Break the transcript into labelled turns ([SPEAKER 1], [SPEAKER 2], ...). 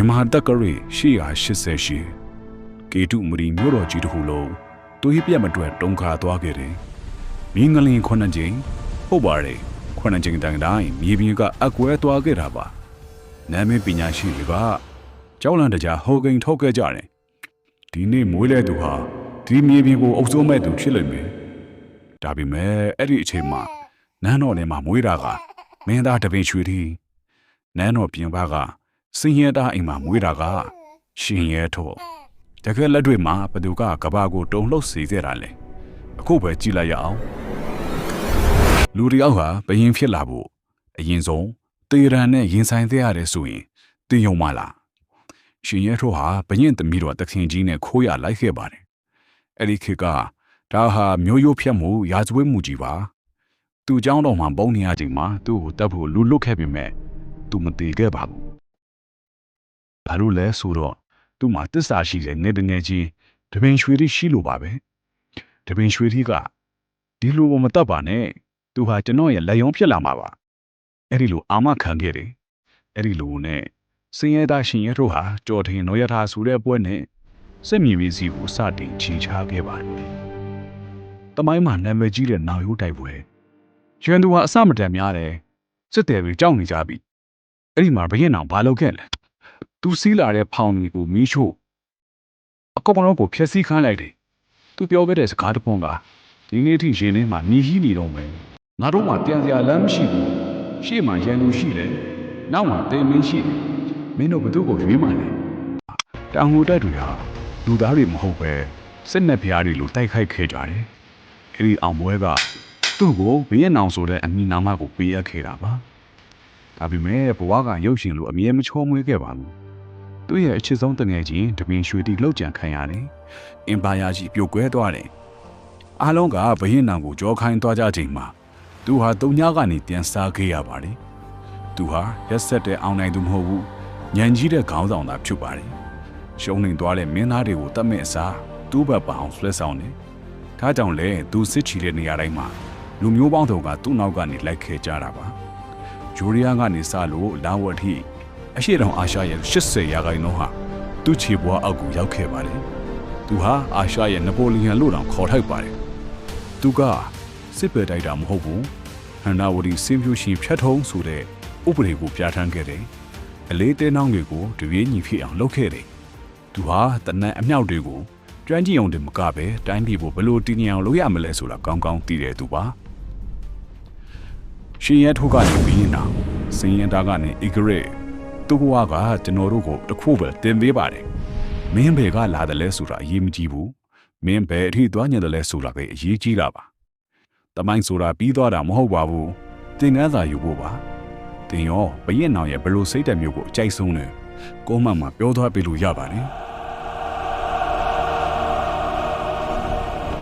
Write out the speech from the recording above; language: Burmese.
[SPEAKER 1] မြန်မာတက္ကရီ888ကေတုမရီမြို့တော်ကြီးတစ်ခုလုံးတွေးပြတ်မတွက်တုံခါသွားခဲ့တယ်။မင်းငလင်9ကြိမ်ဟုတ်ပါတယ်9ကြိမ်တိုင်တိုင်းမြေပြင်ကအကွဲသွားခဲ့တာပါ။နာမည်ပညာရှိတွေကကြောက်လန့်တကြားဟိုကိန်းထုတ်ခဲ့ကြတယ်။ဒီနေ့မွေးလဲသူဟာဒီမြေပြင်ကိုအုပ်စိုးမဲ့သူဖြစ်လိမ့်မယ်။ဒါပေမဲ့အဲ့ဒီအချိန်မှာနန်းတော်ထဲမှာမွေးတာကမင်းသားတပင်ရွှေတီနန်းတော်ပြင်ပကစင်ရဲသားအိမ်မှာမွေးတာကရှင်ရဲထော့တကယ်လက်တွေ့မှာဘသူကကဘာကိုတုံလှုပ်စေခဲ့တာလဲအခုပဲကြည့်လိုက်ရအောင်လူတယောက်ဟာဘယင်ဖြစ်လာဖို့အရင်ဆုံးတေရန်နဲ့ရင်ဆိုင်သေးရတယ်ဆိုရင်သိယုံမလားရှင်ရဲထော့ဟာဘယင်သမီးတော်တခင်ကြီးနဲ့ခိုးရလိုက်ခဲ့ပါတယ်အဲ့ဒီခေတ်ကဒါဟာမျိုးရိုးဖြတ်မှုရာဇဝတ်မှုကြီးပါသူเจ้าတော်မှာပုံနေရချိန်မှာသူ့ကိုတတ်ဖို့လူလွတ်ခဲ့ပေမဲ့သူမတည်ခဲ့ပါဘူးဘာလို့လဲဆိုတော့သူ့မှာတစ္ဆာရှိတဲ့နေတငယ်ချင်းတပင်ရွှေတိရှိလို့ပါပဲတပင်ရွှေတိကဒီလိုမတတ်ပါနဲ့သူဟာကျွန်တော်ရဲ့လက်ရုံးဖြစ်လာမှာပါအဲ့ဒီလိုအာမခံခဲ့တယ်အဲ့ဒီလိုနဲ့စင်ရဲသားရှင်ရဲတို့ဟာကြော်ထင်တော်ရထားဆိုတဲ့ပွဲနဲ့စစ်မြေပြည်စီကိုစတင်ချီချားခဲ့ပါတယ်တမိုင်းမှာနာမည်ကြီးတဲ့နောင်ရိုးတိုက်ပွဲရန်သူဟာအစမတန်များတယ်စစ်တယ်ပြီးကြောက်နေကြပြီအဲ့ဒီမှာဘရင်အောင်ဘာလုပ်ခဲ့လဲသူစီးလာတဲ့ဖောင်တွေကိုမီးရှို့အကောင်လုံးကိုဖျက်ဆီးခိုင်းလိုက်တယ်သူပြောခဲ့တဲ့စကားတစ်ပွန်းကဒီနေ့ထိရင်ထဲမှာမြည်ဟီးနေတော့မယ်ငါတို့မှပြန်စရာလမ်းမရှိဘူးရှေ့မှာရန်သူရှိတယ်နောက်မှာတေမင်းရှိတယ်မင်းတို့ဘသူ့ကိုရွေးမှလဲတောင်ဟိုတက်တွေဟာလူသားတွေမဟုတ်ပဲစစ်နဲ့ဖျားတွေလိုတိုက်ခိုက်ခဲ့ကြတယ်အဲ့ဒီအောင်ပွဲကသူ့ကိုဘရင်အောင်ဆိုတဲ့အမည်နာမကိုပေးအပ်ခဲ့တာပါဒါပေမဲ့ဘဝကရုပ်ရှင်လိုအမြဲမချောမွေးခဲ့ပါဘူးသူ့ရဲ့အချစ်ဆုံးတငယ်ချင်းတပင်ရွှေတီလှုပ်ကြံခံရတယ်အင်ပါယာကြီးပြိုကွဲသွားတယ်အားလုံးကဘရင်နောင်ကိုကြောခိုင်းသွားကြချိန်မှာသူဟာတုံညကနေပြန်စားခဲ့ရပါတယ်သူဟာရက်ဆက်တဲ့အောင်နိုင်သူမဟုတ်ဘူးညံကြီးတဲ့ခေါင်းဆောင်သာဖြစ်ပါတယ်ရှုံးနေသွားတဲ့မင်းသားတွေကိုတတ်မဲ့အစားသူ့ဘက်ပအောင်ဆွဲဆောင်တယ်ဒါကြောင့်လေသူစစ်ချီတဲ့နေရာတိုင်းမှာလူမျိုးပေါင်းစုံကသူ့နောက်ကနေလိုက်ခဲ့ကြတာပါဂျိုရီးယားကနေစလို့လာဝတ်ထိအရှေ့တောင်အာရှရဲ့80ရာခိုင်နှုန်းဟာသူ့ခြေပွားအောက်ကိုရောက်ခဲ့ပါတယ်။သူဟာအာရှရဲ့နပိုလီယန်လို့တောင်ခေါ်ထိုက်ပါတယ်။သူကစစ်ပေတိုက်တာမဟုတ်ဘူး။ဟန်နာဝတီစင်ဖြူရှင်ဖြတ်ထုံးဆိုတဲ့ဥပဒေကိုပြဋ္ဌာန်းခဲ့တယ်။အလေးတဲနှောင်းတွေကိုတပြေးညီဖြစ်အောင်လုပ်ခဲ့တယ်။သူဟာတနက်အမြောက်တွေကိုကျွမ်းကျင်အောင်တည်းမကပဲတိုင်းပြည်ကိုဘလို့တည်ငြိမ်အောင်လုပ်ရမလဲဆိုတာကောင်းကောင်းသိတဲ့သူပါ။ရှင်ရဲထုတ်ကနေပြီးရင်တော့စင်ရင်တာကနေအီဂရက်သူ့ဘဝကကျွန်တော်တို့ကိုတခုပဲတင်ပေးပါတယ်မင်းဘယ်ကလာတယ်လဲဆိုတာအရေးမကြီးဘူးမင်းဘယ်အထိသွားညံတယ်လဲဆိုတာပဲအရေးကြီးတာပါတမိုင်းဆိုတာပြီးသွားတာမဟုတ်ပါဘူးသင်ခန်းစာယူဖို့ပါသင်ရောဘရင်နောင်ရဲ့ဘလို့စိတ်ဓာတ်မျိုးကိုအကြိုက်ဆုံးတယ်ကိုမမှာပြောသွားပြလို့ရပါတယ်